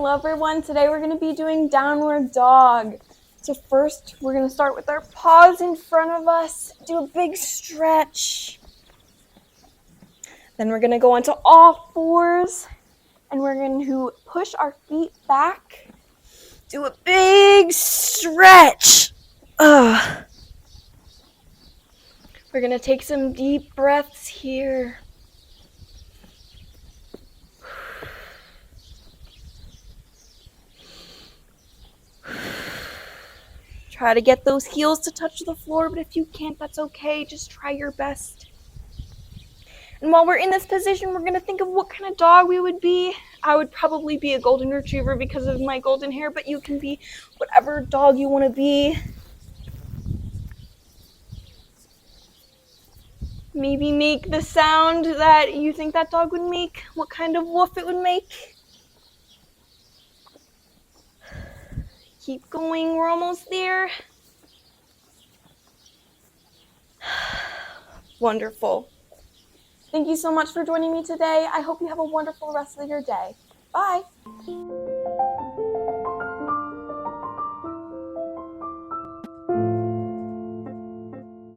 Hello everyone, today we're going to be doing downward dog. So first we're going to start with our paws in front of us, do a big stretch. Then we're going to go onto all fours and we're going to push our feet back, do a big stretch. We're going to take some deep breaths here. Try to get those heels to touch the floor, but if you can't, that's okay. Just try your best. And while we're in this position, we're going to think of what kind of dog we would be. I would probably be a golden retriever because of my golden hair, but you can be whatever dog you want to be. Maybe make the sound that you think that dog would make, what kind of woof it would make. Keep going, we're almost there. Wonderful. Thank you so much for joining me today. I hope you have a wonderful rest of your day. Bye.